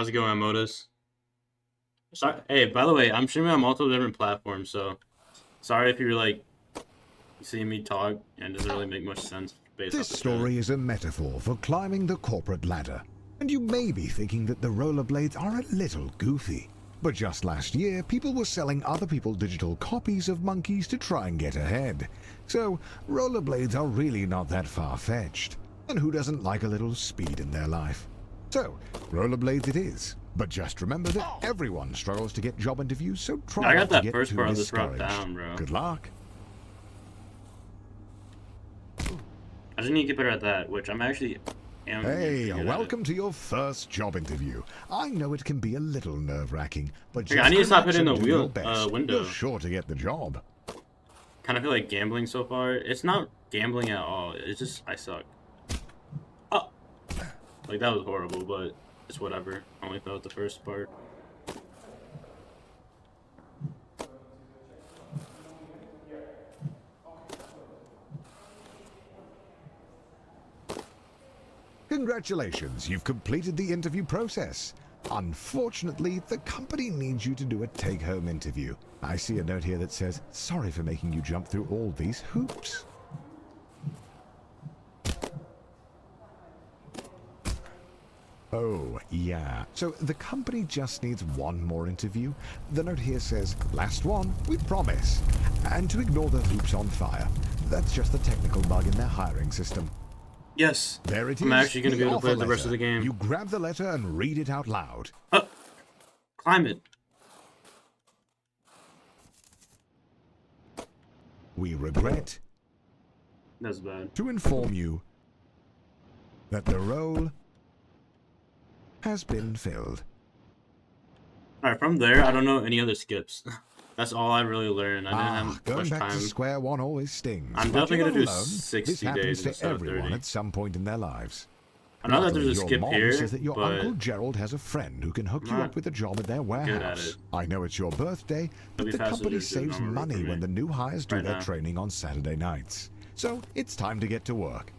How's it going, Modus? Sorry. Hey, by the way, I'm streaming on multiple different platforms, so sorry if you're like seeing me talk and it doesn't really make much sense based This off the chat. story is a metaphor for climbing the corporate ladder. And you may be thinking that the rollerblades are a little goofy. But just last year, people were selling other people digital copies of monkeys to try and get ahead. So, rollerblades are really not that far-fetched. And who doesn't like a little speed in their life? So, rollerblades it is. But just remember that everyone struggles to get job interviews, so try I not got to that get first too part of this route discouraged. down, bro. Good luck. I just need to get better at that, which I'm actually am. Hey, good at welcome to your first job interview. I know it can be a little nerve-wracking, but Hey, just I need to stop relax hitting the and do your wheel best. window. You're sure to get the job. Kind of feel like gambling so far. It's not gambling at all. It's just I suck. Oh, like that was horrible, but it's whatever. I only felt the first part. Congratulations, you've completed the interview process. Unfortunately, the company needs you to do a take-home interview. I see a note here that says, sorry for making you jump through all these hoops. Oh, yeah. So the company just needs one more interview. The note here says, last one, we promise. And to ignore the hoops on fire. That's just a technical bug in their hiring system. Yes. There it is. I'm actually going to the be able to play offer the rest of letter. the game. You grab the letter and read it out loud. Climb it. We regret That's bad. to inform you that the role has been filled. Alright, from there, I don't know any other skips. That's all I really learned. I didn't have Going much back time. to square one always stings. I'm But definitely you're going to do not alone. 60 This happens days to instead of everyone 30. at some point in their lives. I know that Luckily, there's a your skip mom here, says that your but Uncle Gerald has a friend who can hook you not up with a job at their warehouse. it. I know it's your birthday, but be the faster company to do saves normal work for money me when the new hires do right their now. training on Saturday nights. So it's time to get to work.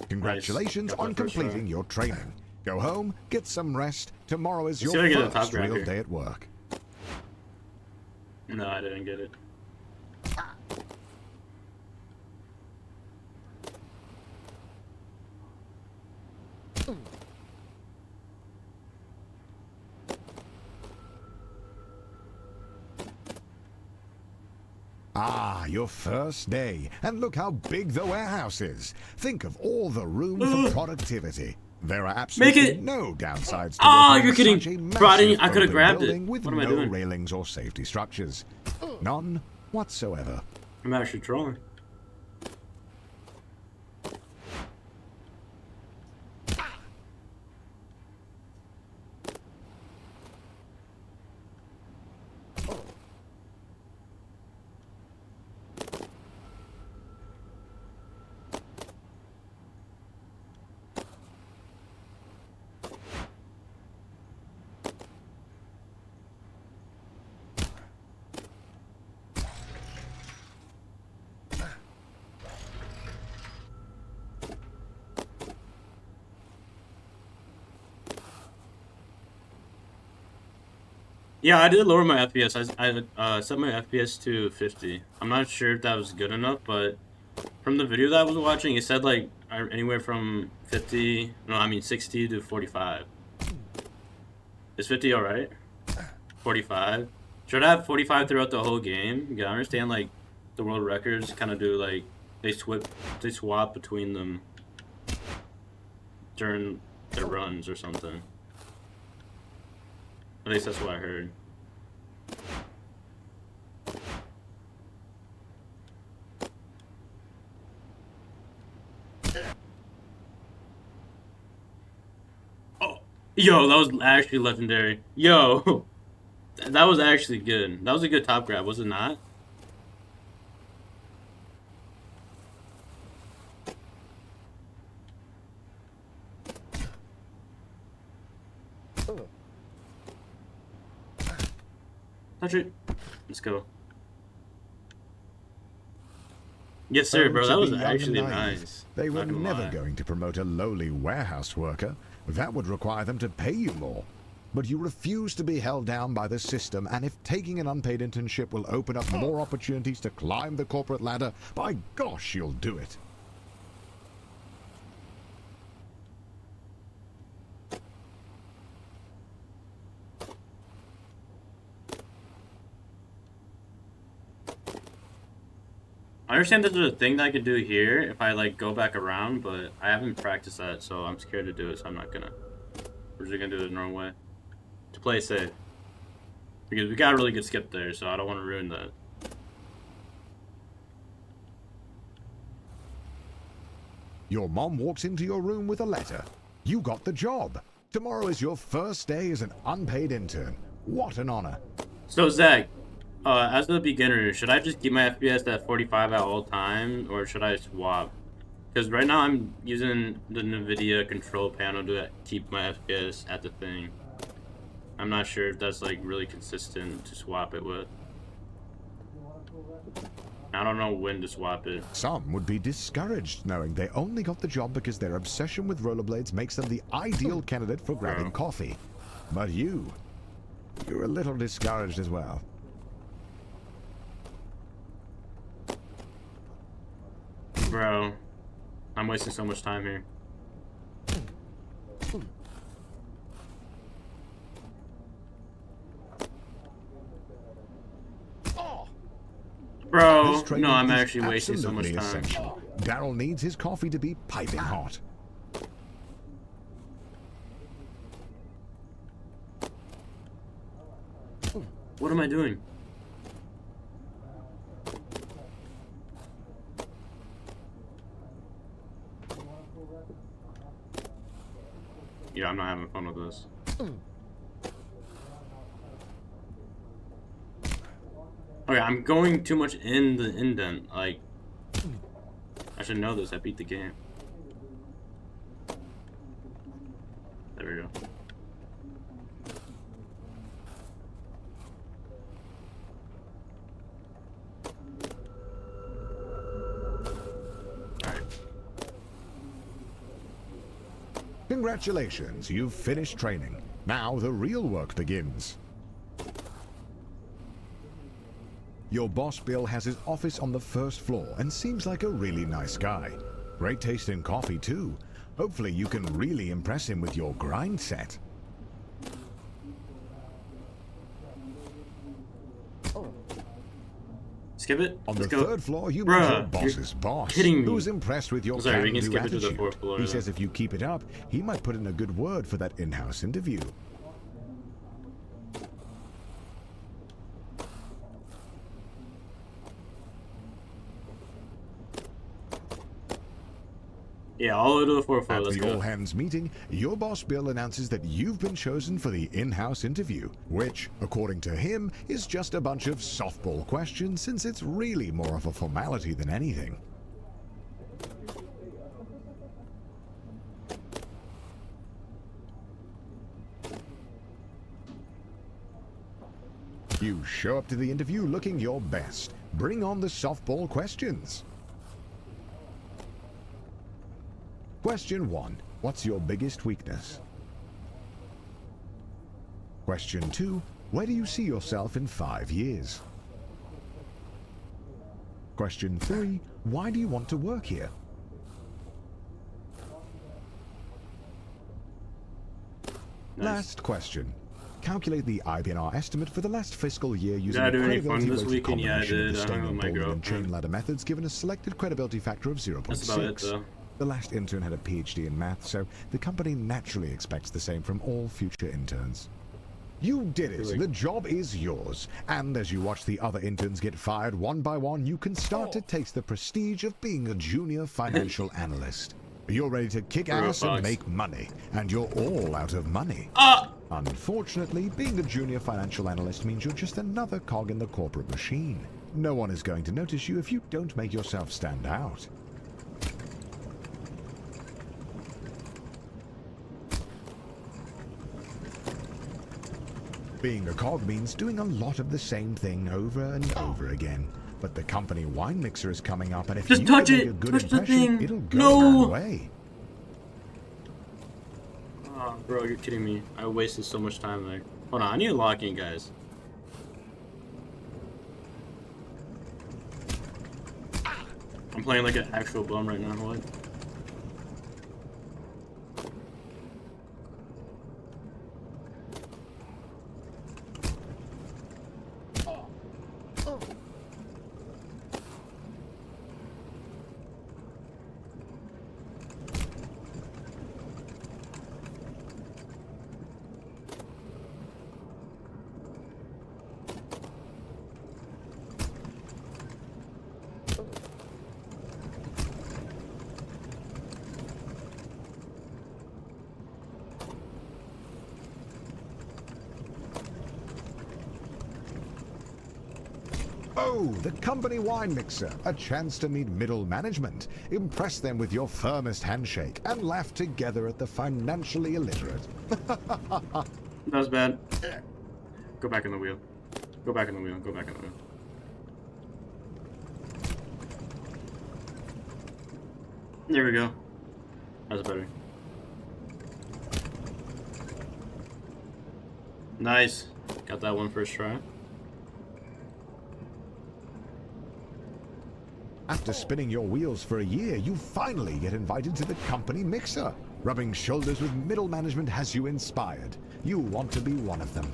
Congratulations Got my on first completing try. your training. Go home, get some rest. Tomorrow is Let's your see if I get the first top real racker. day at work. No, I didn't get it. Ah, your first day. And look how big the warehouse is. Think of all the room for productivity. There are absolutely it! no downsides to Oh, working you're in kidding. such a Bro, I massive could have open grabbed it. building with What am I no doing? railings or safety structures. None whatsoever. I'm actually trolling. Yeah, I did lower my FPS. I set my FPS to 50. I'm not sure if that was good enough, but from the video that I was watching, it said like anywhere from 50, no, I mean 60 to 45. Is 50 alright? 45? Should I have 45 throughout the whole game? Yeah, I understand like the world records kind of do like they swap between them during their runs or something. At least that's what I heard. Oh, yo, that was actually legendary. Yo, that was actually good. That was a good top grab, was it not? Touch it. Let's go. Yes, sir, Oh, bro. to That be was young and actually naive. nice. They were Not gonna never lie. going to promote a lowly warehouse worker. That would require them to pay you more. But you refuse to be held down by the system, and if taking an unpaid internship will open up more opportunities to climb the corporate ladder, by gosh, you'll do it. I understand there's a thing that I could do here if I like go back around, but I haven't practiced that, so I'm scared to do it. So I'm not gonna. We're just gonna do it the normal way to play safe because we got a really good skip there, so I don't want to ruin that. Your mom walks into your room with a letter. You got the job. Tomorrow is your first day as an unpaid intern. What an honor. So Zach, as a beginner, should I just keep my FPS at 45 at all times, or should I swap? Because right now I'm using the NVIDIA control panel to keep my FPS at the thing. I'm not sure if that's like really consistent to swap it with. I don't know when to swap it. Some would be discouraged knowing they only got the job because their obsession with rollerblades makes them the ideal candidate for grabbing coffee. But you're a little discouraged as well. Bro, I'm wasting so much time here. Bro, no, I'm actually wasting so much time. Essential. Daryl needs his coffee to be piping hot. What am I doing? Yeah, I'm not having fun with this. Okay, I'm going too much in the indent. Like, I should know this. I beat the game. There we go. Alright. Congratulations, you've finished training. Now the real work begins. Your boss Bill has his office on the first floor and seems like a really nice guy. Great taste in coffee too. Hopefully you can really impress him with your grind set. Skip it? On Let's the go. third floor, you Bruh, meet your boss's boss, kidding me. who is impressed with your Sorry, we can can-do skip it to the attitude. fourth floor, He though. says if you keep it up, he might put in a good word for that in-house interview. Yeah, all the way to the fourth floor. At Let's the go. all-hands meeting, your boss Bill announces that you've been chosen for the in-house interview, which, according to him, is just a bunch of softball questions since it's really more of a formality than anything. You show up to the interview looking your best. Bring on the softball questions. Question 1. What's your biggest weakness? Question 2. Where do you see yourself in 5 years? Question 3. Why do you want to work here? Nice. Last question. Calculate the IBNR estimate for the last fiscal year using Did I the do any fun credibility this weighted weekend? Yeah, I combination of did. the I stable, hung with my Boolean, and chain girlfriend. ladder methods given a selected credibility factor of 0.6. That's about it, though. The last intern had a PhD in math, so the company naturally expects the same from all future interns. You did it. The job is yours. And as you watch the other interns get fired one by one, you can start to taste the prestige of being a junior financial analyst. You're ready to kick ass and make money, and you're all out of money. Unfortunately, being a junior financial analyst means you're just another cog in the corporate machine. No one is going to notice you if you don't make yourself stand out. Being a cog means doing a lot of the same thing over and over again. But the company wine mixer is coming up, and if Just you touch can make it! a good Touch the impression, thing! it'll go No! a long way. Oh, bro, you're kidding me. I wasted so much time there. Hold on, I need to lock in, guys. I'm playing like an actual bum right now, what? Oh, the company wine mixer. A chance to meet middle management. Impress them with your firmest handshake and laugh together at the financially illiterate. That was bad. Go back in the wheel. Go back in the wheel. Go back in the wheel. There we go. That's better. Nice. Got that one first try. After spinning your wheels for a year, you finally get invited to the company mixer. Rubbing shoulders with middle management has you inspired. You want to be one of them.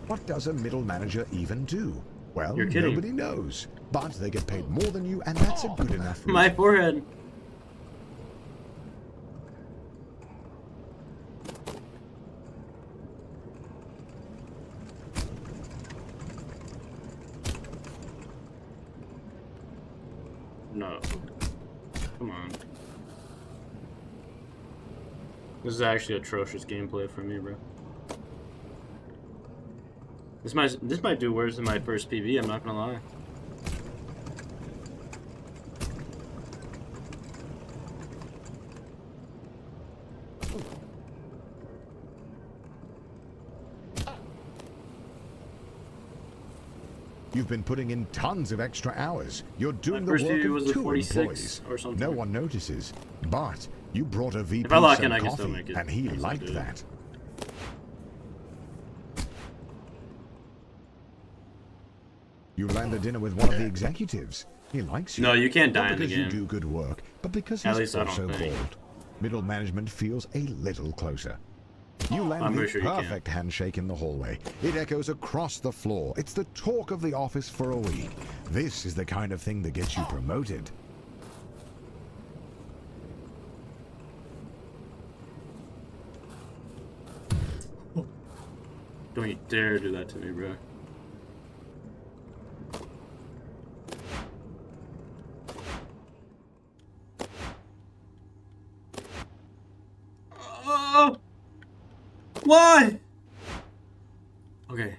What does a middle manager even do? Well, You're kidding. nobody knows. But they get paid more than you, and that's a good enough reason. My forehead. No. Come on. This is actually atrocious gameplay for me, bro. This might do worse than my first PV, I'm not gonna lie. You've been putting in tons of extra hours. You're doing the first work PV of was a 2 46 employees. or something. No one notices. But you brought a VP If I lock some in, I can still coffee, make it. and he Easily, liked dude. that. You land a dinner with one of the executives. He likes you. No, you can't die Not in the because you game. do good work, but because At he's least I don't also think. bald. Middle management feels a little closer. You land I'm the pretty sure you can. perfect handshake in the hallway. It echoes across the floor. It's the talk of the office for a week. This is the kind of thing that gets you promoted. Don't you dare do that to me, bro. Oh! Why? Okay.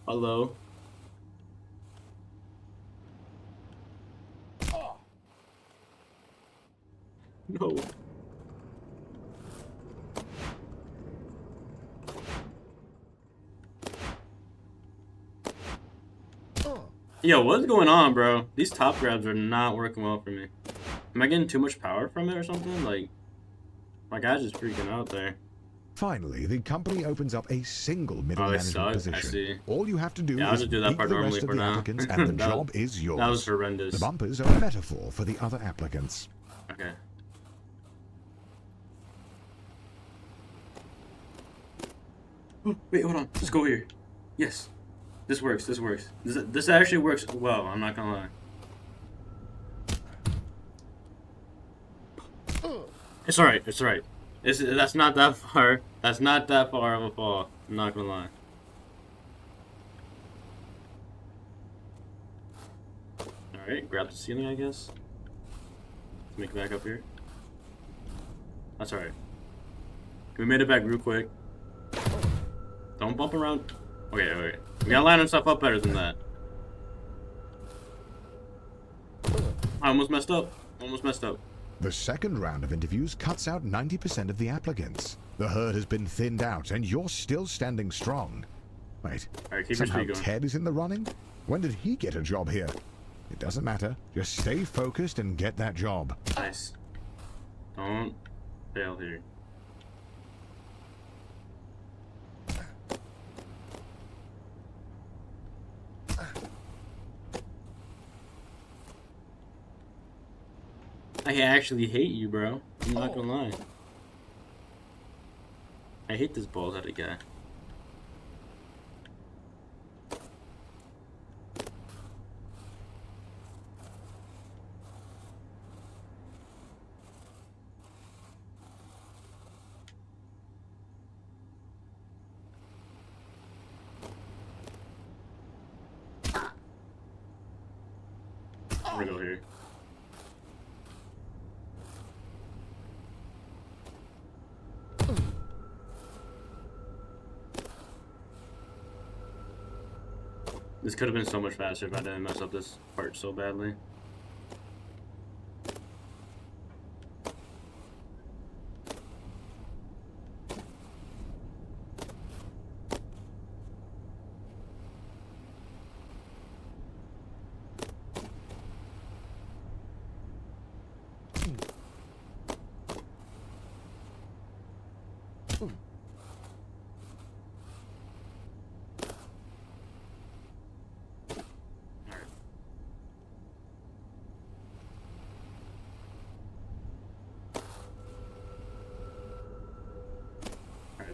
Hello? No. Yo, what's going on, bro? These top grabs are not working well for me. Am I getting too much power from it or something? Like, my guy's just freaking out there. Finally, the company opens up a single middle Oh, they management suck? I position. see. All you have to do Yeah, I'll is just do that beat part the normally rest of for the now. applicants, and the That- job is yours. That was horrendous. The bumpers are a metaphor for the other applicants. Okay. Oh, wait, hold on. Let's go here. Yes. This works. This works. This actually works well. I'm not gonna lie. It's alright. It's alright. That's not that far. That's not that far of a fall. I'm not gonna lie. Alright, grab the ceiling, I guess. Let's make it back up here. That's alright. We made it back real quick. Don't bump around. Okay, okay. We gotta line our stuff up better than that. I almost messed up. Almost messed up. The second round of interviews cuts out 90% of the applicants. The herd has been thinned out, and you're still standing strong. Wait, Alright, keep your somehow speed going. Ted is in the running? When did he get a job here? It doesn't matter. Just stay focused and get that job. Nice. Don't fail here. I actually hate you, bro. I'm not gonna lie. I hate this bald-headed guy. I'm gonna go here. This could have been so much faster if I didn't mess up this part so badly.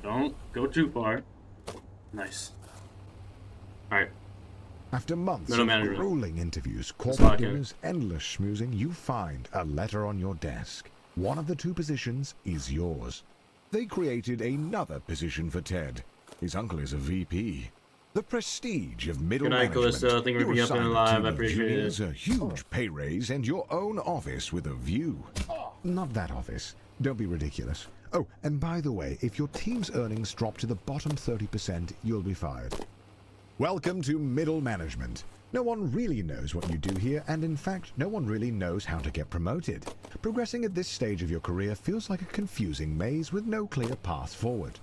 Don't go too far. Nice. Alright. After months Middle of management. grueling interviews, corporate lock in. dinners, endless schmoozing, you find a letter on your desk. One of the two positions is yours. They created another position for Ted. His uncle is a VP. The prestige of middle Good night, management. Callisto. Thank you for being up and You're alive. assigned I a team of appreciate juniors, it. a huge pay raise, and your own office with a view. Not that office. Don't be ridiculous. Oh, and by the way, if your team's earnings drop to the bottom 30%, you'll be fired. Welcome to middle management. No one really knows what you do here, and in fact, no one really knows how to get promoted. Progressing at this stage of your career feels like a confusing maze with no clear path forward.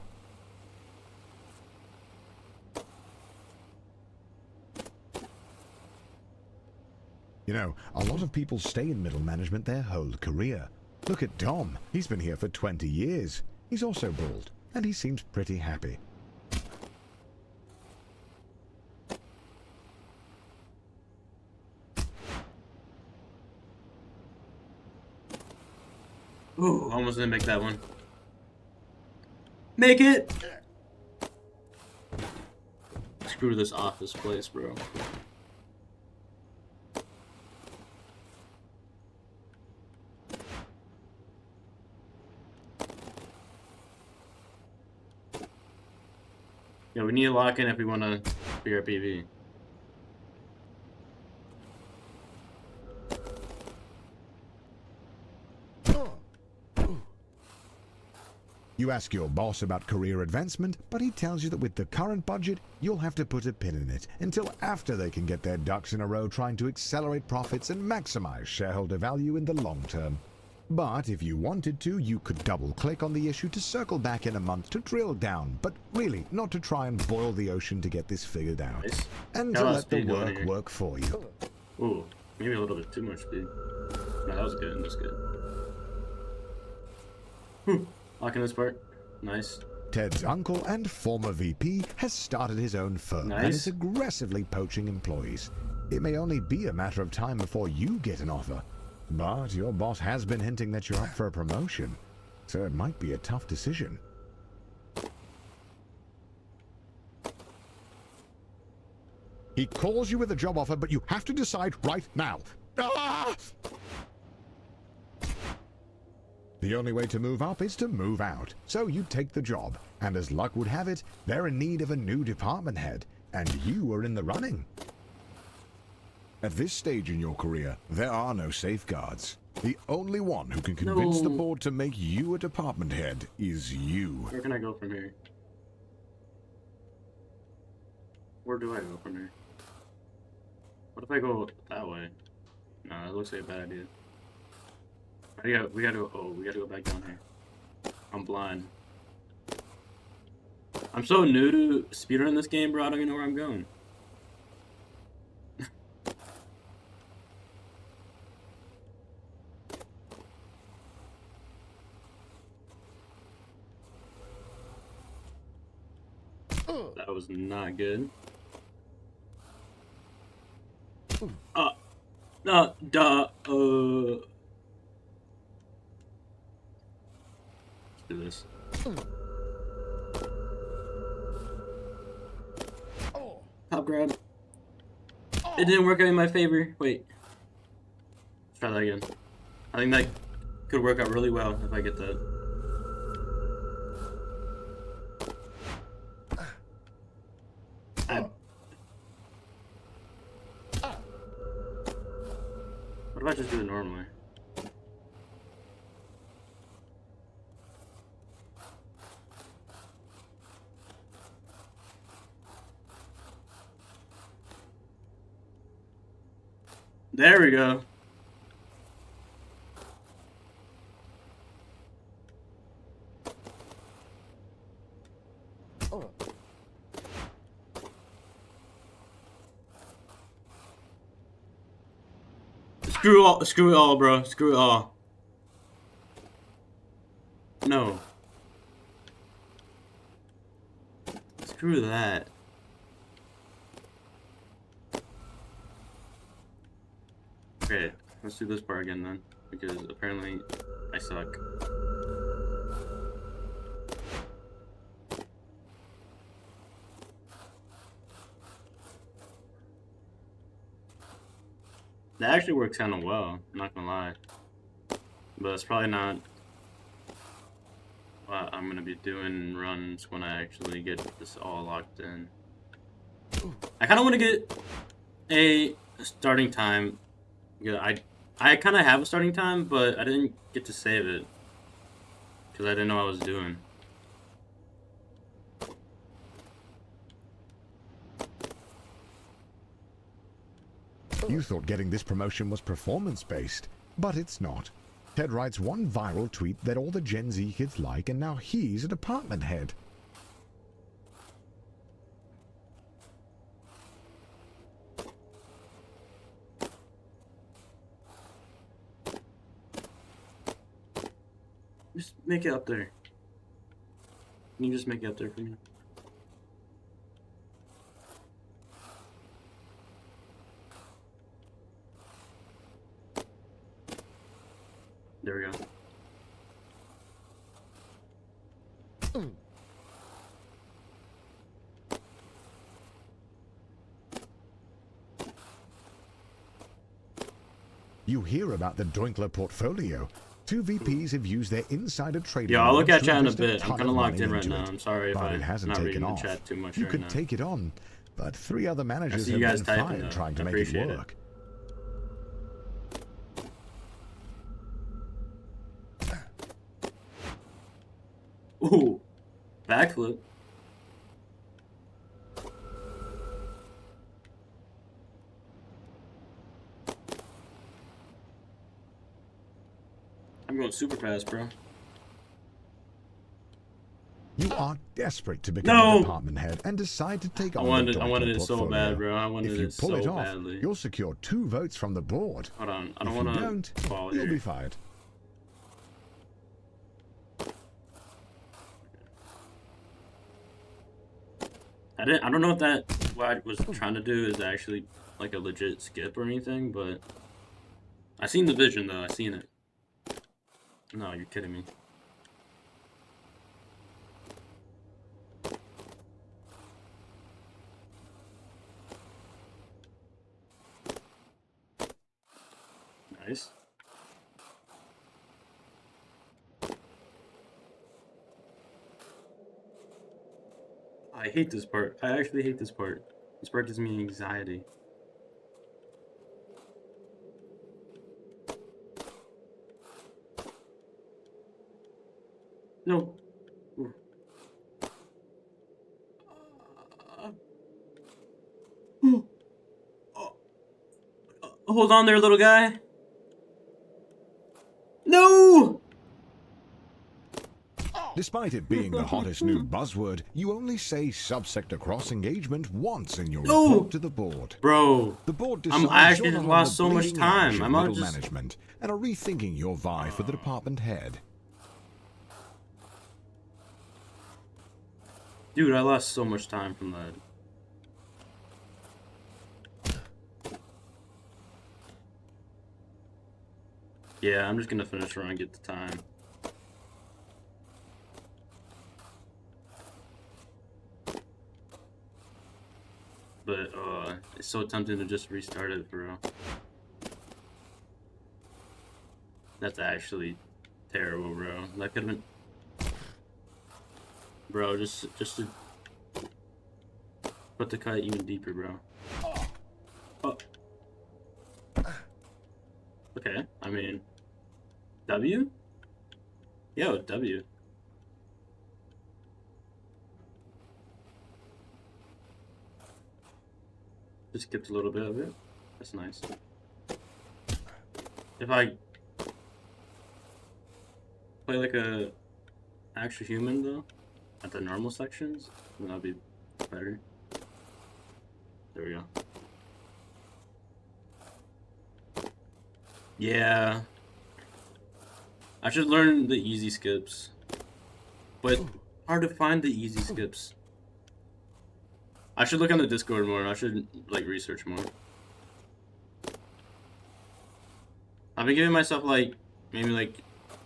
You know, a lot of people stay in middle management their whole career. Look at Dom. He's been here for 20 years. He's also bald, and he seems pretty happy. Ooh, almost didn't make that one. Make it! Screw this office place, bro. Yeah, we need to lock in if we want to be our PV. You ask your boss about career advancement, but he tells you that with the current budget, you'll have to put a pin in it until after they can get their ducks in a row trying to accelerate profits and maximize shareholder value in the long term. But if you wanted to, you could double-click on the issue to circle back in a month to drill down, but really not to try and boil the ocean to get this figured out. Nice. And Got to a lot of let the speed going work here. work for you. Ooh, maybe a little bit too much speed. No, that was good. That was good. Whew. Locking this part. Nice. Ted's uncle and former VP has started his own firm and Nice. is aggressively poaching employees. It may only be a matter of time before you get an offer, but your boss has been hinting that you're up for a promotion, so it might be a tough decision. He calls you with a job offer, but you have to decide right now. Ah! The only way to move up is to move out, so you take the job, and as luck would have it, they're in need of a new department head, and you are in the running. At this stage in your career, there are no safeguards. The only one who can convince the No. board to make you a department head is you. Where can I go from here? Where do I go from here? What if I go that way? No, that looks like a bad idea. We gotta go. Oh, we gotta go back down here. I'm blind. I'm so new to speedrun this game, bro. I don't even know where I'm going. That was not good. Duh. Let's do this. Top grab. It didn't work out in my favor. Wait. Let's try that again. I think that could work out really well if I get that. What if I just do it normally? There we go. Screw it all, bro. Screw it all. No. Screw that. Okay, let's do this part again then, because apparently I suck. That actually works kind of well, I'm not gonna lie. But it's probably not what I'm gonna be doing runs when I actually get this all locked in. I kind of want to get a starting time. Yeah, I kind of have a starting time, but I didn't get to save it because I didn't know what I was doing. You thought getting this promotion was performance-based, but it's not. Ted writes one viral tweet that all the Gen Z kids like, and now he's a department head. Just make it up there. Can you just make it up there for me? There we go. You hear about the Doinkler portfolio. Two VPs have used their insider trading. Yeah, I'll look at to chat in a invest bit. I'm ton kind of of locked in money right into now. it. I'm sorry if But I'm it hasn't not taken reading the off. chat too much You right could now. take it on, but 3 other managers see have you guys been typing, fired though. trying to I make it appreciate it. work. Ooh, backflip. I'm going super fast, bro. You are desperate to become No! a department head and decide to take on the I wanted Doinkler it so portfolio. bad, bro. I wanted If you it pull so it off, badly. you'll secure 2 votes from the board. Hold on, I don't If you want don't, to fall you'll here. be fired. I don't know if that what I was trying to do is actually like a legit skip or anything, but I seen the vision though. I seen it. No, you're kidding me. Nice. I hate this part. I actually hate this part. This part gives me anxiety. No. Ooh. Ooh. Hold on there, little guy. No! Despite it being the hottest new buzzword, you only say subsector cross engagement once in your report to the board. Bro, The board I decides actually you're just not on lost the so much bleeding time. edge I of might middle just... management and are rethinking your vie for the department head. Dude, I lost so much time from that. Yeah, I'm just gonna finish around and get the time. But, it's so tempting to just restart it, bro. That's actually terrible, bro. That could've been... Bro, just to put the cut even deeper, bro. Oh. Okay, I mean... W? Yo, W. Just skipped a little bit of it. That's nice. If I play like a actual human though, at the normal sections, then that'll be better. There we go. Yeah. I should learn the easy skips. But hard to find the easy skips. I should look on the Discord more. I should like research more. I've been giving myself like maybe like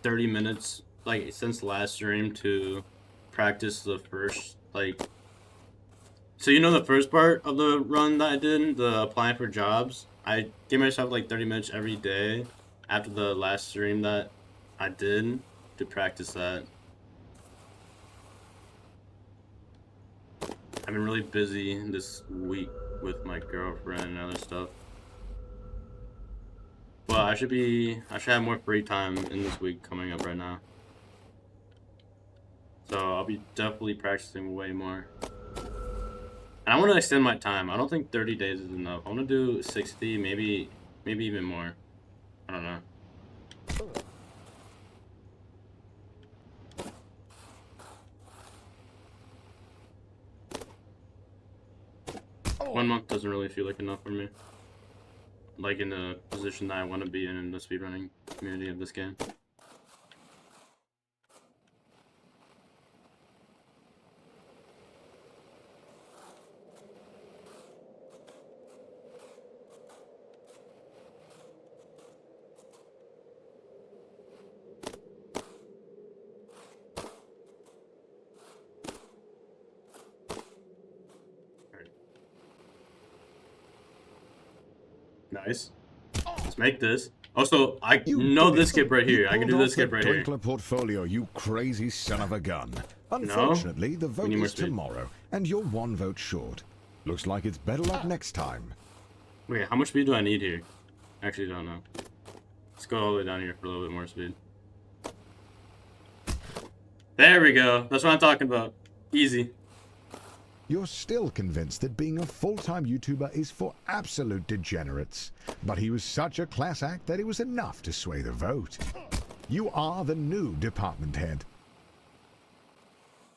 30 minutes like since last stream to practice the first like, so you know the first part of the run that I did, the applying for jobs, I gave myself like 30 minutes every day after the last stream that I did to practice that. I've been really busy this week with my girlfriend and other stuff. But I should have more free time in this week coming up right now. So I'll be definitely practicing way more. And I want to extend my time. I don't think 30 days is enough. I want to do 60, maybe even more. I don't know. One month doesn't really feel like enough for me. Like in the position that I want to be in the speedrunning community of this game. Nice. Let's make this. Also, I know this skip right here. I can do this skip right here. Portfolio, you crazy son of a gun. Unfortunately, the vote is tomorrow, and you're 1 vote short. Looks like it's better luck next time. Wait, how much speed do I need here? Actually, don't know. Let's go all the way down here for a little bit more speed. There we go. That's what I'm talking about. Easy. You're still convinced that being a full-time YouTuber is for absolute degenerates. But he was such a class act that it was enough to sway the vote. You are the new department head.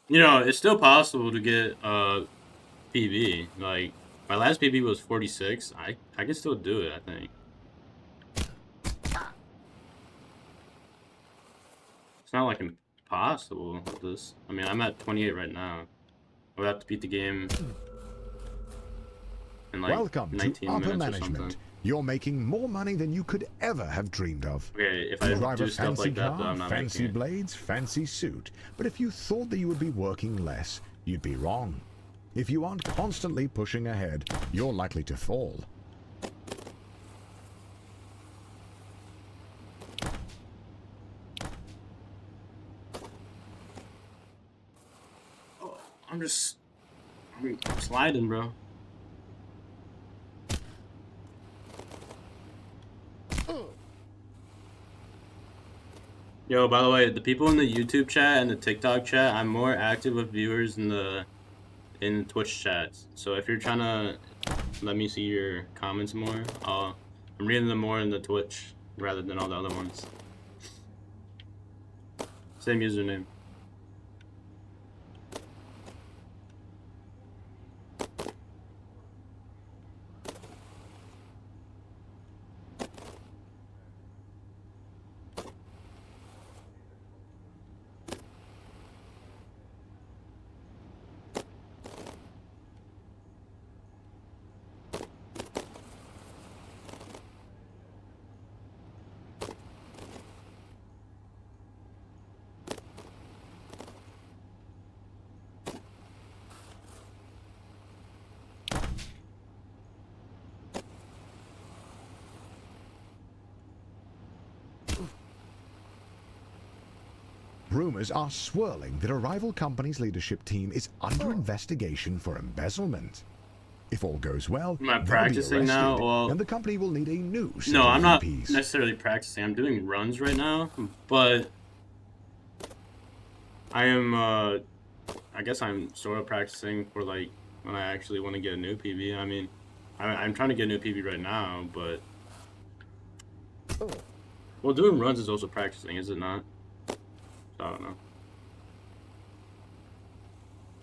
You know, it's still possible to get PB. Like, my last PB was 46. I can still do it, I think. It's not like impossible with this. I mean, I'm at 28 right now. I would have to beat the game in like Welcome 19 to upper minutes management. or something. You're making more money than you could ever have dreamed of. Okay, if You I drive do a stuff fancy like that, car, though, I'm not fancy making it. blades, fancy suit. But if you thought that you would be working less, you'd be wrong. If you aren't constantly pushing ahead, you're likely to fall. Oh, I'm sliding, bro. Yo, by the way, the people in the YouTube chat and the TikTok chat, I'm more active with viewers in the Twitch chats. So if you're trying to let me see your comments more, I'm reading them more in the Twitch rather than all the other ones. Same username. Rumors are swirling that a rival company's leadership team is under investigation for embezzlement. If all goes well, Am I they'll be practicing arrested, now? Well, and the company will need a new set no, of I'm not VPs. necessarily practicing. I'm doing runs right now, but I am, I guess I'm sort of practicing for, like, when I actually want to get a new PB. I mean, I'm trying to get a new PB right now, but... Well, doing runs is also practicing, is it not? I don't know.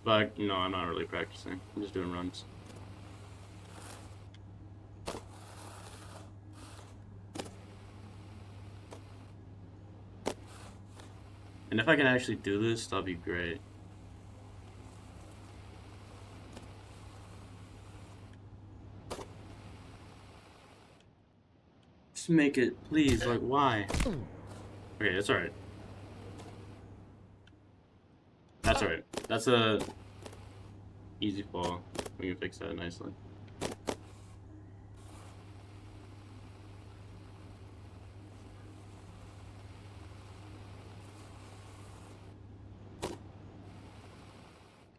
But, no, I'm not really practicing. I'm just doing runs. And if I can actually do this, that'll be great. Just make it, please. Like, why? Okay, that's alright. That's alright. That's a easy fall. We can fix that nicely.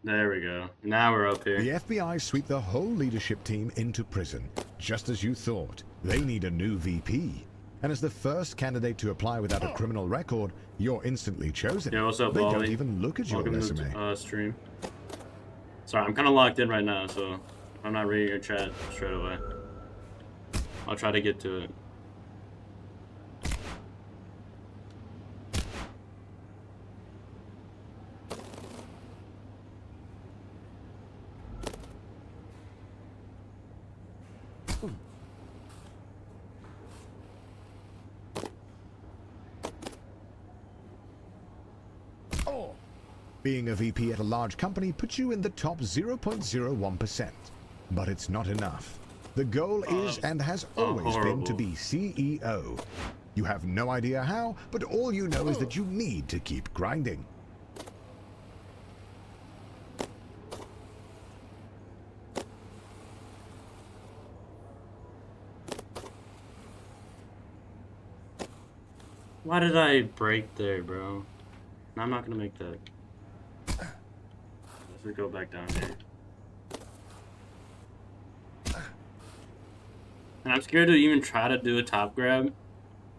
There we go. Now we're up here. The FBI sweep the whole leadership team into prison, just as you thought. They need a new VP. And as the first candidate to apply without a criminal record, you're instantly chosen. Yeah, what's up, They Wally? don't even look at your resume. To, stream. Sorry, I'm kind of locked in right now, so I'm not reading your chat straight away. I'll try to get to it. Being a VP at a large company puts you in the top 0.01%. But it's not enough. The goal is and has always been to be CEO. You have no idea how, but all you know is that you need to keep grinding. Why did I break there, bro? No, I'm not gonna make that. Let's go back down here. And I'm scared to even try to do a top grab.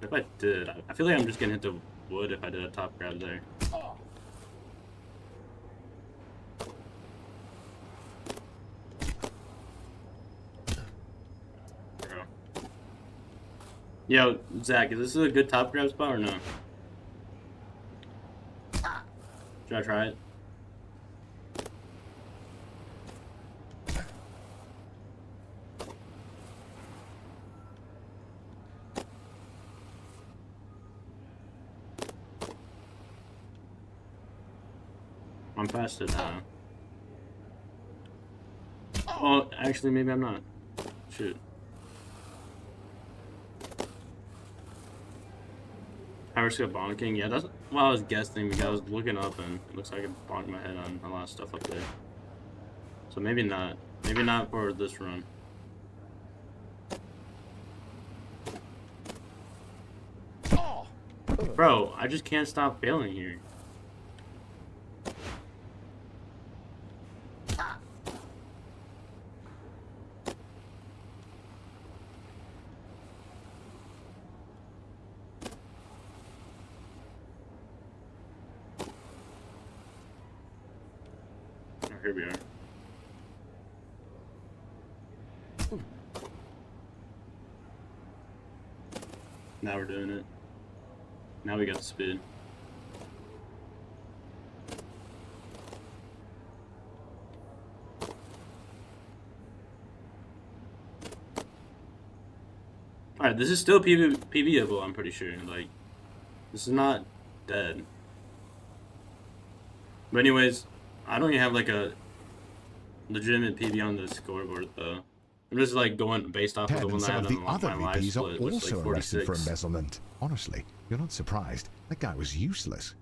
If I did, I feel like I'm just gonna hit the wood if I did a top grab there. Bro. Yo, Zach, is this a good top grab spot or no? Should I try it? I'm past it now. Oh, actually, maybe I'm not. Shoot. Power skill bonking? Yeah, that's what I was guessing because I was looking up and it looks like I bonked my head on a lot of stuff up there. So maybe not. Maybe not for this run. Bro, I just can't stop failing here. Here we are. Now we're doing it. Now we got the speed. Alright, this is still PBable, I'm pretty sure. Like, this is not dead. But anyways, I don't even have like a legitimate PB on the scoreboard though. I'm just like going based off of the one that I had on other my live VPs split, are which is also like arrested 46. for embezzlement. Honestly, you're not surprised. That guy was useless.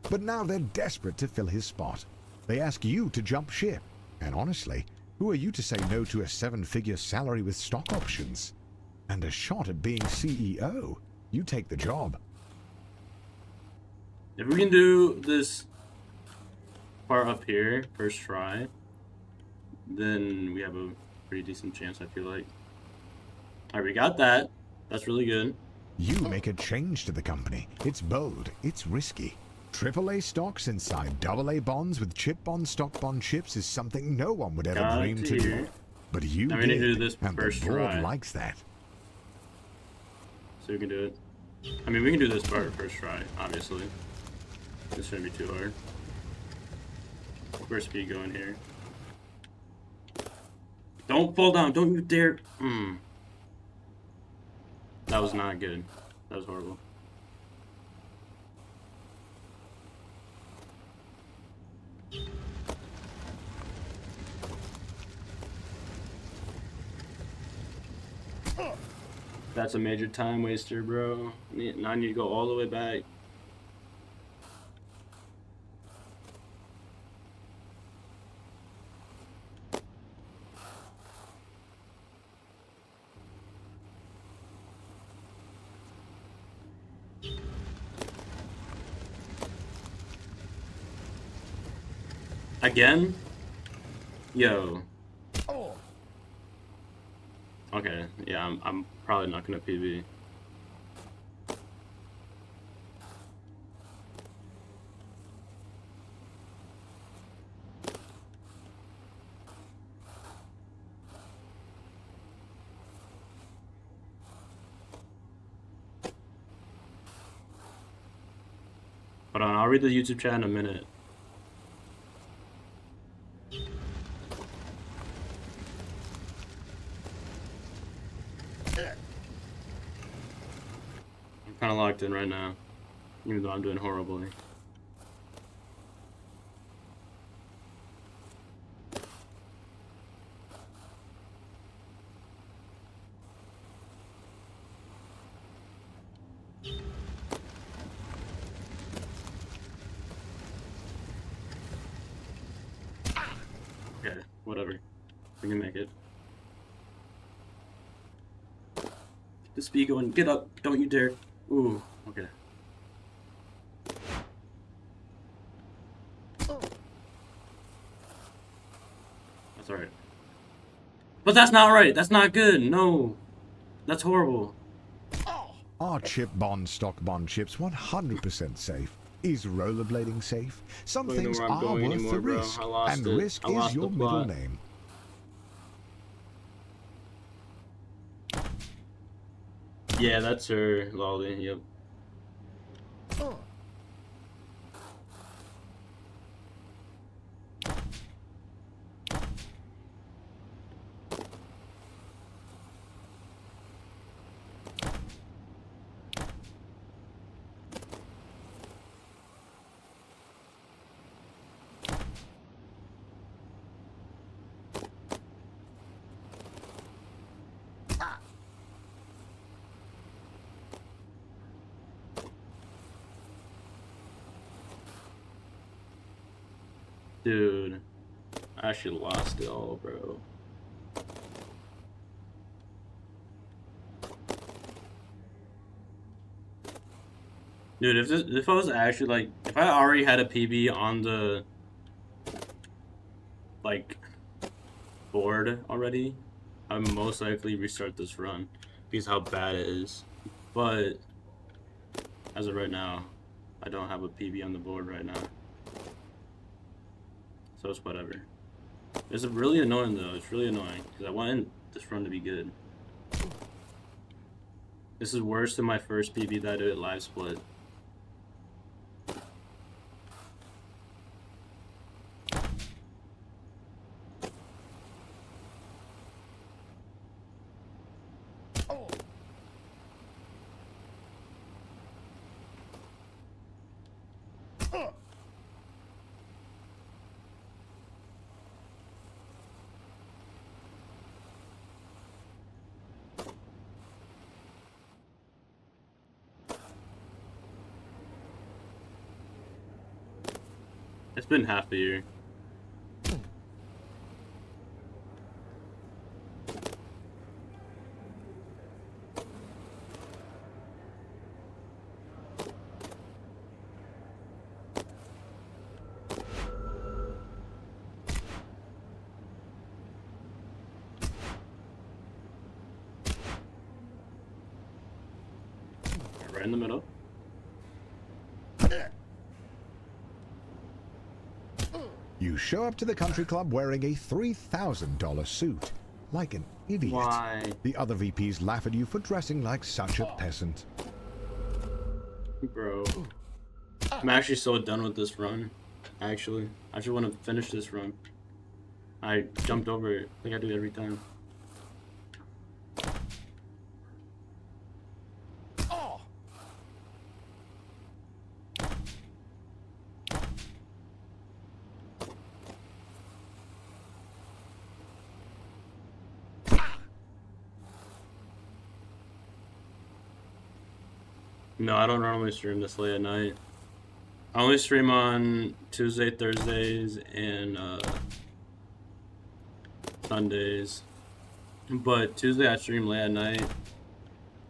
But now they're desperate to fill his spot. They ask you to jump ship. And honestly, who are you to say no to a 7-figure salary with stock options? And a shot at being CEO? You take the job. If we can do this part up here first try, then we have a pretty decent chance, I feel like. Alright, we got that. That's really good. You make a change to the company. It's bold, it's risky. AAA stocks inside AA bonds with chip bond stock bond chips is something no one would ever Got dream to do. But you now we need to do did, this and the first board try. likes that. So we can do it. I mean, we can do this part first try, obviously. This shouldn't be too hard. Where's speed going here? Don't fall down. Don't you dare. That was not good. That was horrible. That's a major time waster, bro. Now I need to go all the way back. Again? Yo. Okay, yeah, I'm probably not gonna PB. Hold on, I'll read the YouTube chat in a minute. I'm kind of locked in right now, even though I'm doing horribly. Okay, whatever. We can make it. Get the speed going. Get up. Don't you dare. Ooh, okay. That's alright. But that's not right. That's not good. No. That's horrible. Are chip bond stock bond chips 100% safe? Is rollerblading safe? Some Don't know things where I'm are going worth anymore, the bro. risk, I lost and it. risk I is lost your the middle plot. name. Yeah, that's her, Lolly. Yep. Dude, I actually lost it all, bro. Dude, if I was actually like, if I already had a PB on the like board already, I would most likely restart this run because how bad it is. But as of right now, I don't have a PB on the board right now, so it's whatever. It's really annoying though. It's really annoying because I want this run to be good. This is worse than my first PB that I did at live split. It's been half a year. in the middle. You show up to the country club wearing a $3,000 suit. Like an idiot. Why? The other VPs laugh at you for dressing like such a peasant. Bro. I'm actually so done with this run. Actually. I just want to finish this run. I jumped over it like I do every time. No, I don't normally stream this late at night. I only stream on Tuesday, Thursdays, and Sundays. But Tuesday I stream late at night.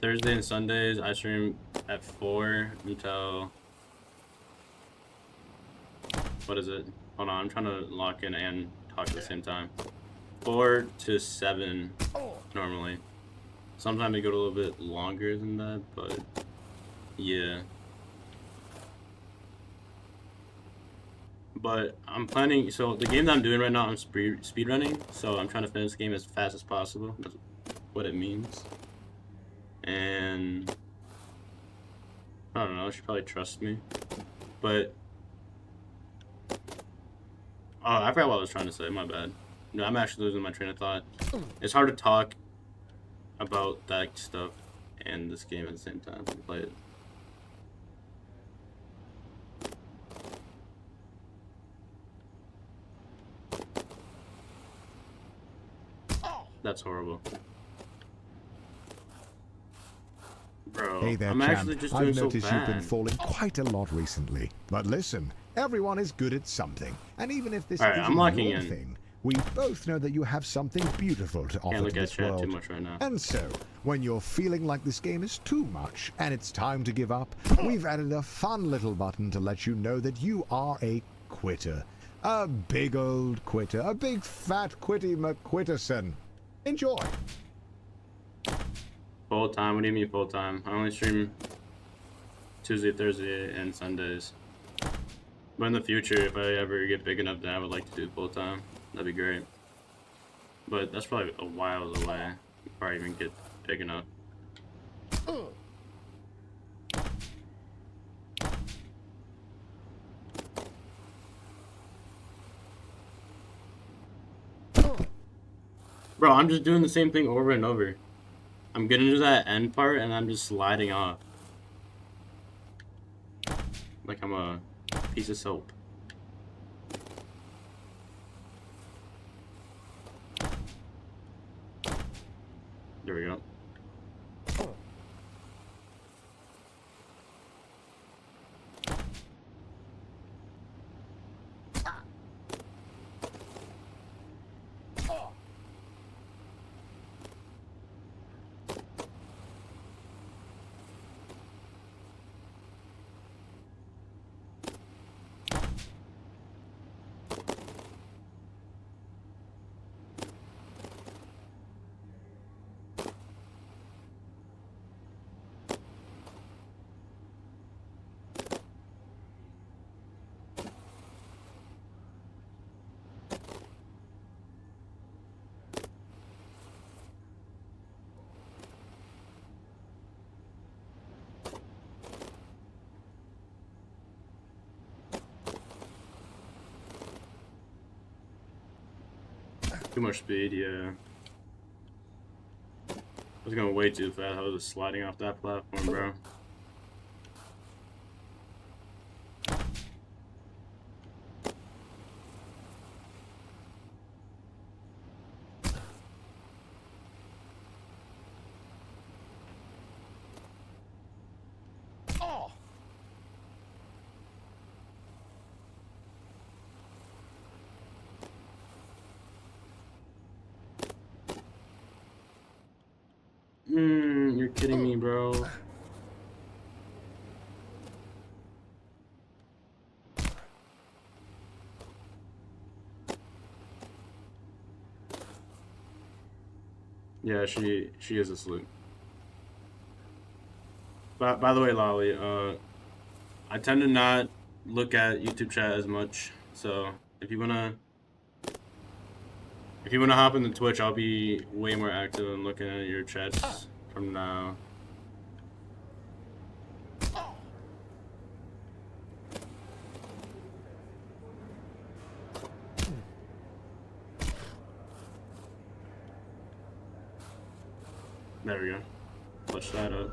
Thursday and Sundays I stream at 4 until... What is it? Hold on, I'm trying to lock in and talk at the same time. 4 to 7 normally. Sometimes I go a little bit longer than that, but yeah. But I'm planning, so the game that I'm doing right now, I'm speedrunning, so I'm trying to finish the game as fast as possible. That's what it means. And I don't know, you should probably trust me. But oh, I forgot what I was trying to say, my bad. No, I'm actually losing my train of thought. It's hard to talk about that stuff and this game at the same time to play it. That's horrible. Bro, Hey there, I'm champ. actually just doing I've so noticed you've been bad. falling quite a lot recently. But listen, everyone is good at something. And even if this Alright, isn't I'm locking your in. thing, we both know that you have something beautiful to Can't offer look to at this chat world. too much right now. And so, when you're feeling like this game is too much and it's time to give up, we've added a fun little button to let you know that you are a quitter. A big old quitter. A big fat quitty McQuitterson. Enjoy. Full time? What do you mean full time? I only stream Tuesday, Thursday, and Sundays. But in the future, if I ever get big enough, then I would like to do full time. That'd be great. But that's probably a while away before I even get big enough. Bro, I'm just doing the same thing over and over. I'm getting to that end part and I'm just sliding off. Like I'm a piece of soap. There we go. Too much speed, yeah. I was going way too fast. I was just sliding off that platform, bro. You're kidding me, bro. Yeah, she is asleep. By the way, Lolly, I tend to not look at YouTube chat as much. So if you wanna hop into Twitch, I'll be way more active in looking at your chats from now. There we go. Push that up.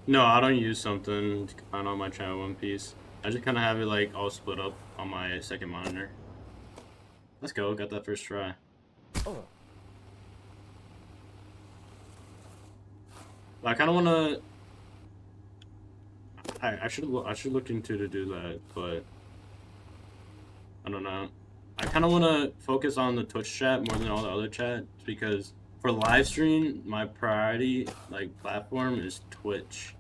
No, I don't use something to combine on my channel one piece. I just kind of have it like all split up on my second monitor. Let's go, got that first try. I kind of want to. I should look into to do that, but I don't know. I kind of want to focus on the Twitch chat more than all the other chats because for live stream, my priority like platform is Twitch.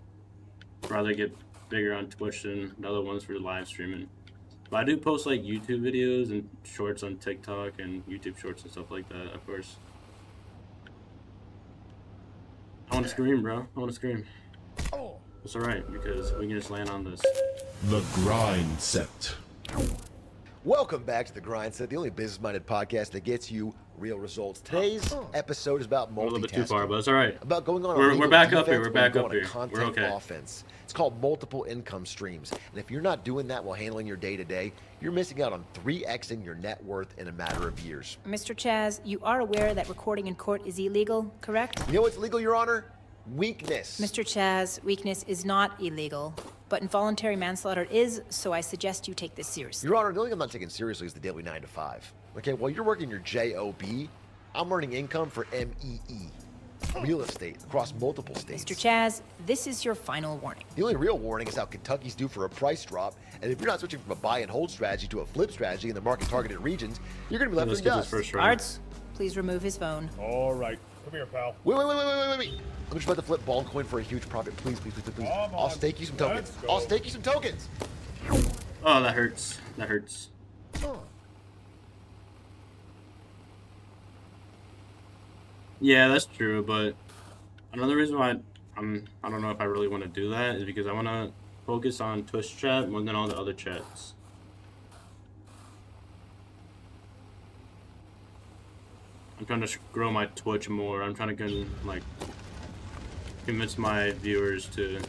I'd rather get bigger on Twitch than the other ones for live streaming. But I do post like YouTube videos and shorts on TikTok and YouTube shorts and stuff like that, of course. I want to scream, bro. I want to scream. It's alright, because we can just land on this. The Grind Set. Welcome back to The Grind Set, the only business-minded podcast that gets you real results. Today's episode is about multitasking. A little bit too far, but it's alright. About going on we're back up here. We're back up here. We're okay. Offense. It's called multiple income streams. And if you're not doing that while handling your day-to-day, you're missing out on 3xing your net worth in a matter of years. Mr. Chaz, you are aware that recording in court is illegal, correct? You know what's legal, Your Honor? Weakness. Mr. Chaz, weakness is not illegal, but involuntary manslaughter is, so I suggest you take this seriously. Your Honor, the only thing I'm not taking seriously is the daily 9 to 5. Okay, while you're working your JOB, I'm earning income for MEE, real estate, across multiple states. Mr. Chaz, this is your final warning. The only real warning is how Kentucky's due for a price drop, and if you're not switching from a buy and hold strategy to a flip strategy in the market-targeted regions, you're going to be left in dust. Guards, please remove his phone. All right. Come here, pal. Wait. I'm just about to flip ball coin for a huge profit. Please. I'll stake you some tokens. I'll stake you some tokens. Oh, that hurts. That hurts. Yeah, that's true, but another reason why I don't know if I really want to do that is because I want to focus on Twitch chat more than all the other chats. I'm trying to grow my Twitch more. I'm trying to convince my viewers to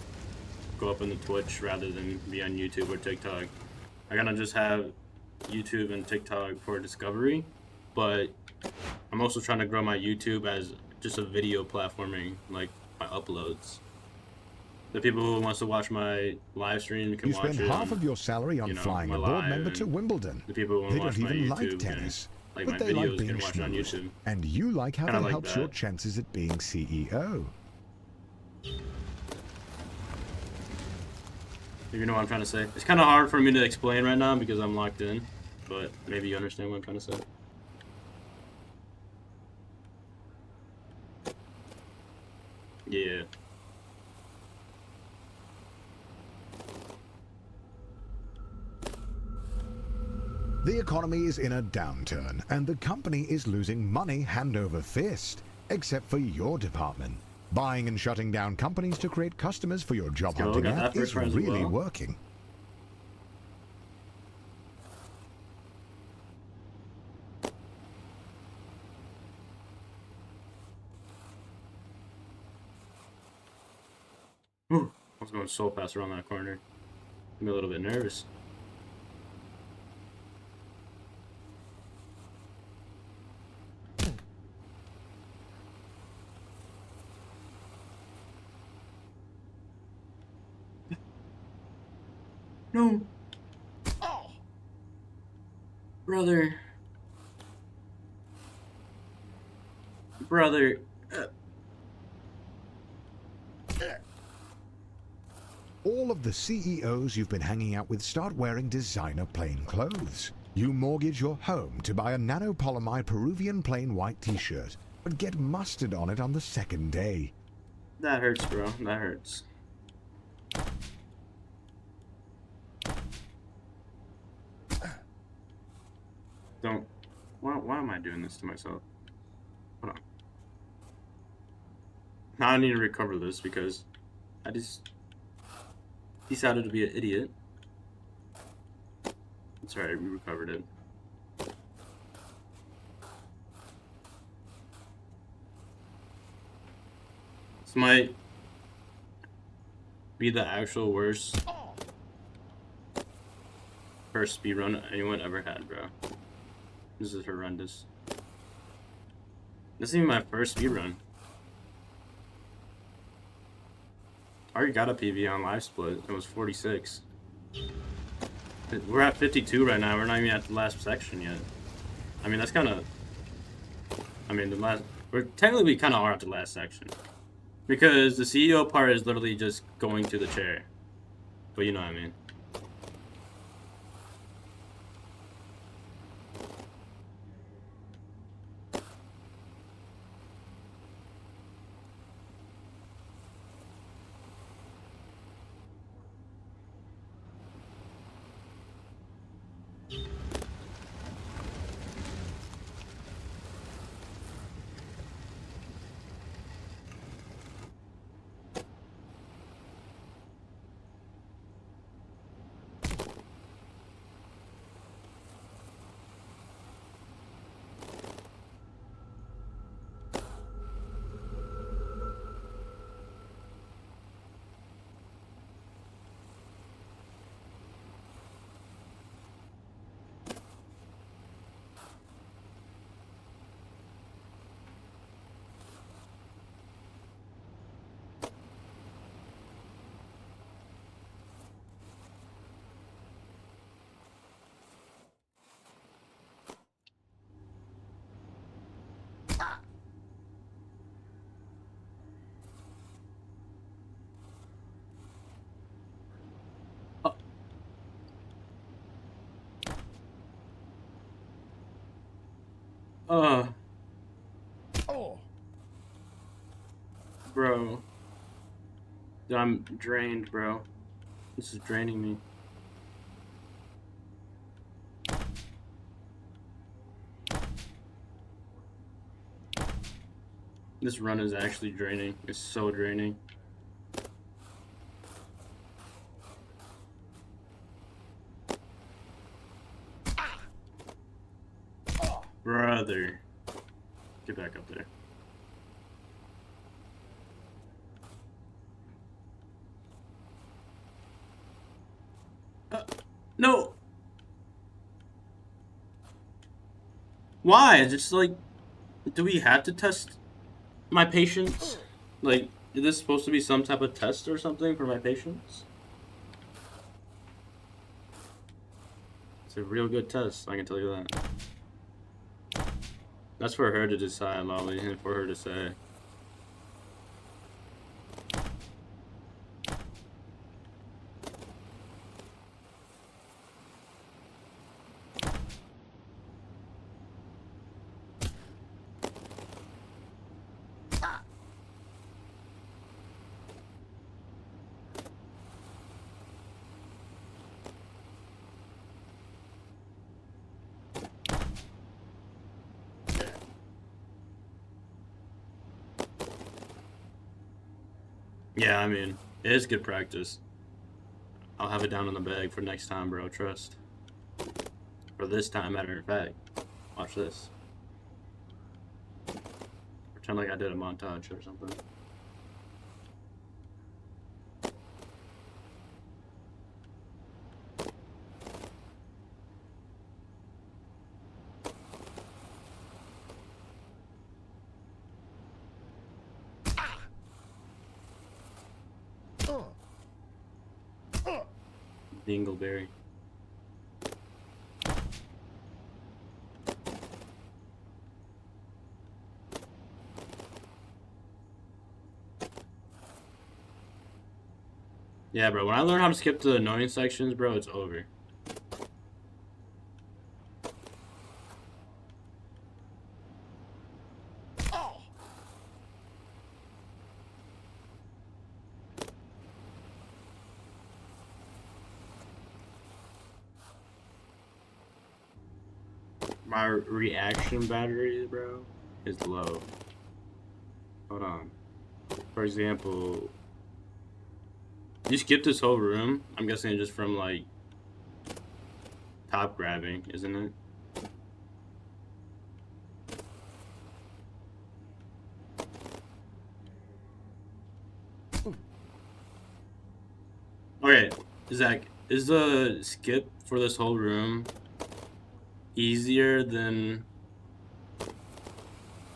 go up in the Twitch rather than be on YouTube or TikTok. I gotta just have YouTube and TikTok for discovery, but I'm also trying to grow my YouTube as just a video platforming, like my uploads. The people who wants to watch my live stream can watch it. You spend half of your salary on flying a board member to Wimbledon. The people who want to watch my YouTube like tennis. Like but my they videos like being can watch it on YouTube. And you like how Kinda that like helps that. your chances at being CEO. You know what I'm trying to say? It's kind of hard for me to explain right now because I'm locked in, but maybe you understand what I'm trying to say. Yeah. The economy is in a downturn, and the company is losing money hand over fist, except for your department. Buying and shutting down companies to create customers for your job hunting app is really working. was going so fast around that corner. I'm a little bit nervous. No. Oh, Brother. Brother. All of the CEOs you've been hanging out with start wearing designer plain clothes. You mortgage your home to buy a nanopolymer Peruvian plain white t-shirt, but get mustard on it on the second day. That hurts, bro. That hurts. Don't. Why am I doing this to myself? Hold on. Now I need to recover this because I just decided to be an idiot. It's alright, we recovered it. This might be the actual worst first speedrun anyone ever had, bro. This is horrendous. This isn't even my first speedrun. I already got a PB on live split. It was 46. We're at 52 right now. We're not even at the last section yet. I mean, that's kind of... I mean, the last... We're technically kind of are at the last section. Because the CEO part is literally just going to the chair. But you know what I mean. Uh, oh. bro. Dude, I'm drained, bro. This is draining me. This run is actually draining. It's so draining. Brother. Get back up there. No! Why? Just like, do we have to test my patience? Like, is this supposed to be some type of test or something for my patience? It's a real good test, I can tell you that. That's for her to decide, Lolly, and for her to say. Yeah, I mean, it is good practice. I'll have it down in the bag for next time, bro. Trust. For this time, matter of fact. Watch this. Pretend like I did a montage or something. Dingleberry. Yeah, bro, when I learn how to skip the annoying sections, bro, it's over. My reaction battery, bro, is low. Hold on. For example, you skip this whole room. I'm guessing just from like top grabbing, isn't it? Okay, Zach, is the skip for this whole room easier than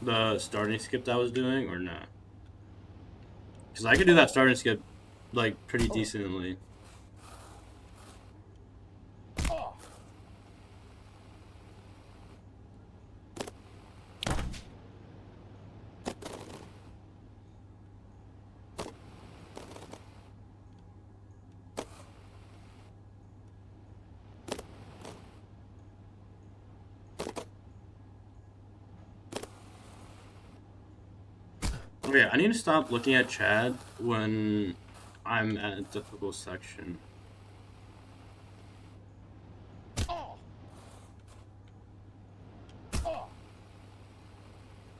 the starting skip that I was doing, or not? Because I could do that starting skip like pretty decently. Okay, I need to stop looking at chat when I'm at a difficult section.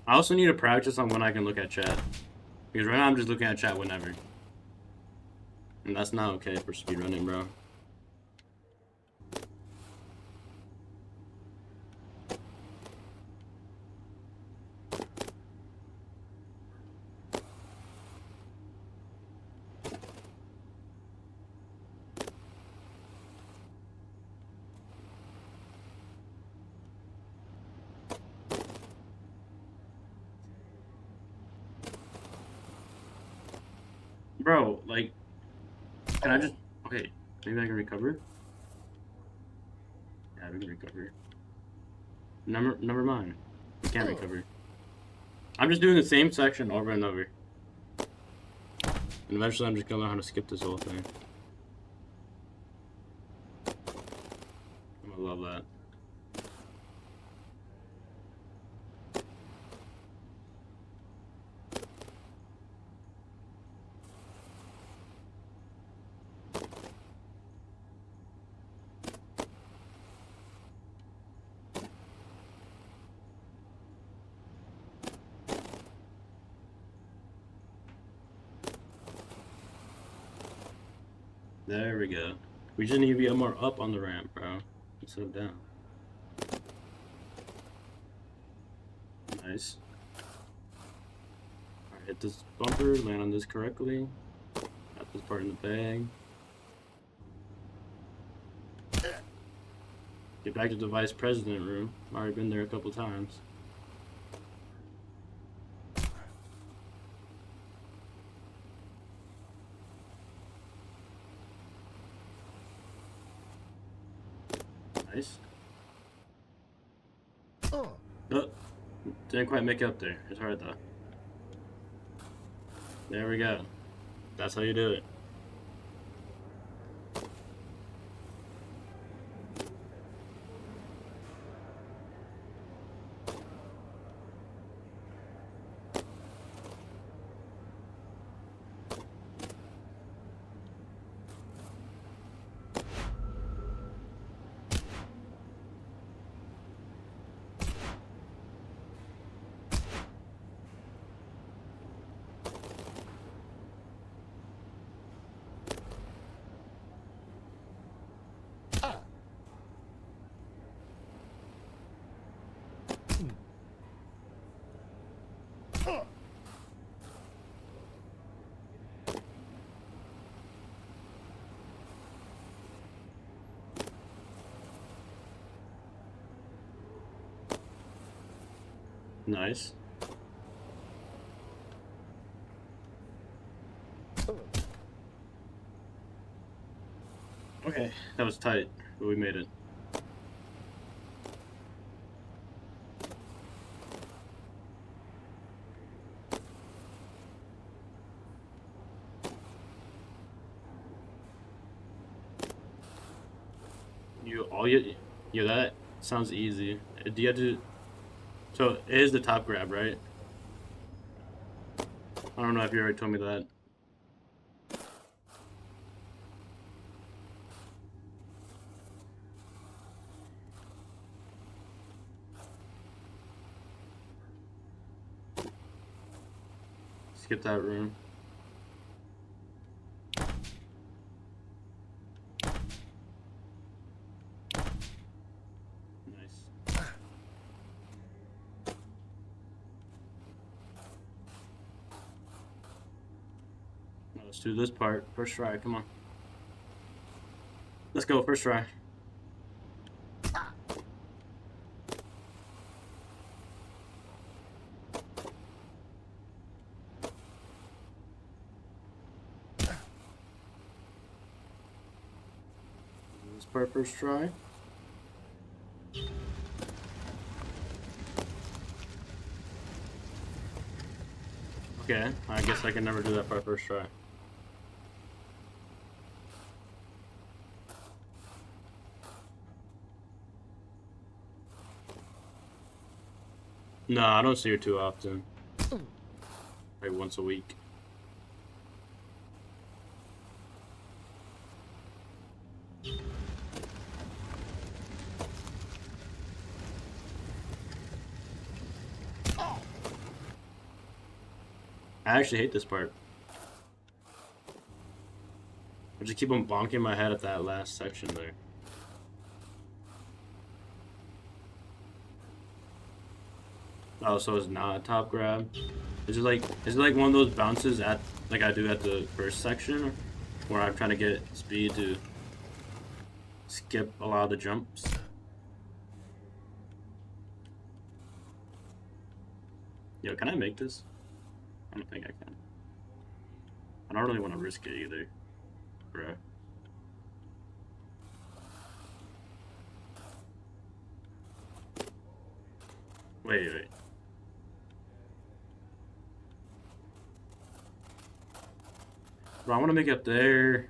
I also need to practice on when I can look at chat. Because right now I'm just looking at chat whenever. And that's not okay for speedrunning, bro. Bro, like, can I just... Okay, maybe I can recover? Yeah, we can recover. Never mind. We can't recover. I'm just doing the same section over and over. And eventually I'm just gonna learn how to skip this whole thing. I'm gonna love that. There we go. We just need to be more up on the ramp, bro, instead of down. Nice. Alright, hit this bumper, land on this correctly. Got this part in the bag. Get back to the vice president room. Already been there a couple times. Nice. Oh, didn't quite make it up there. It's hard though. There we go. That's how you do it. Nice. Okay, that was tight, but we made it. Yeah, that sounds easy. Do you have to? So it is the top grab, right? I don't know if you already told me that. Skip that room. Nice. Now let's do this part. First try, come on. Let's go, first try. This part first try. Okay, I guess I can never do that part first try. No, I don't see her too often. Like once a week. I actually hate this part. I just keep on bonking my head at that last section there. Oh, so it's not a top grab. Is it like one of those bounces at like I do at the first section, where I'm trying to get speed to skip a lot of the jumps? Yo, can I make this? I don't think I can. I don't really want to risk it either, bro. Wait. Bro, I want to make it up there.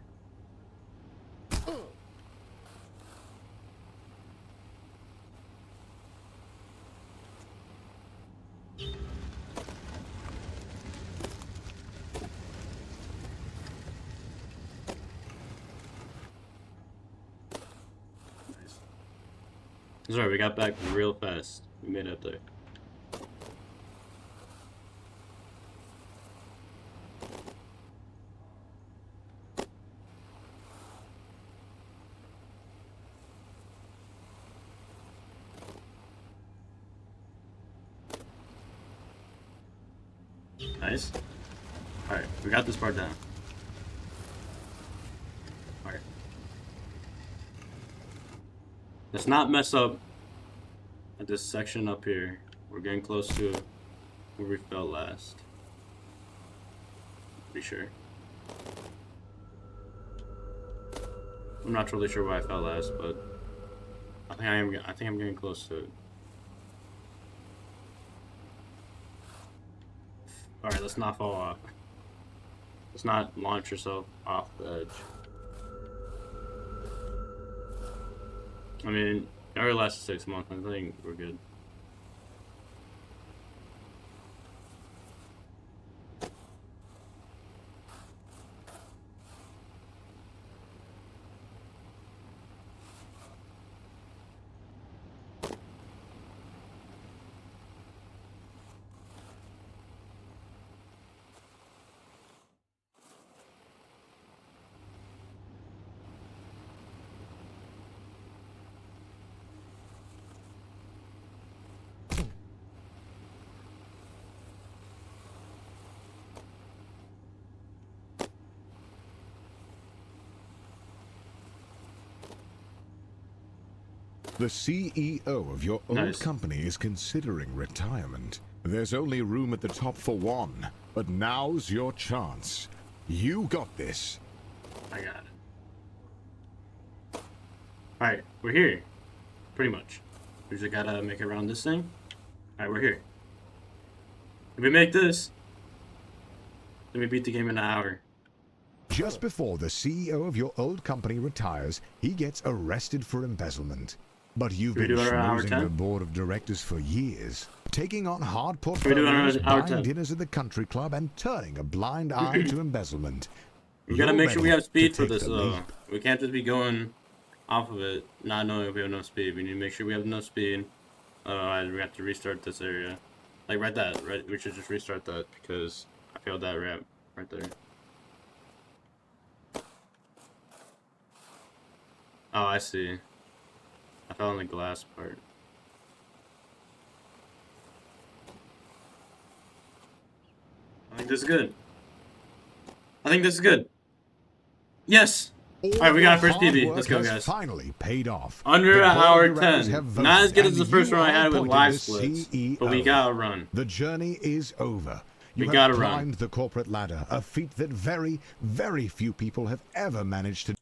Nice. Sorry, we got back real fast. We made it up there. Nice. Alright, we got this part down. Alright. Let's not mess up at this section up here. We're getting close to where we fell last. Pretty sure. I'm not totally sure where I fell last, but I think I'm getting close to it. Alright, let's not fall off. Let's not launch yourself off the edge. I mean, it already lasted 6 months. I think we're good. The CEO of your old Nice. company is considering retirement. There's only room at the top for one, but now's your chance. You got this. I got it. Alright, we're here. Pretty much. We just gotta make it around this thing. Alright, we're here. If we make this, then we beat the game in an hour. Just before the CEO of your old company retires, he gets arrested for embezzlement. But you've Can we been do it on hour schmoozing 10? the board of directors for years, taking on hard we do it on portfolios, hour buying 10? dinners at the country club, and turning a blind eye to embezzlement. We gotta You're make sure we ready have speed to for take this the though. leap. We can't just be going off of it, not knowing if we have enough speed. We need to make sure we have enough speed. Otherwise, we have to restart this area. Like right. We should just restart that because I failed that ramp right there. Oh, I see. I fell on the glass part. I think this is good. I think this is good. Yes! Alright, we got our first PB. Let's go, guys. Finally paid off. Under The an board hour of directors 10. have Not as voted, good as the and first you one I are had with appointed live the splits. CEO. But we gotta run. The journey is over. You We gotta have run. climbed the corporate ladder, a feat that very, very few people have ever managed to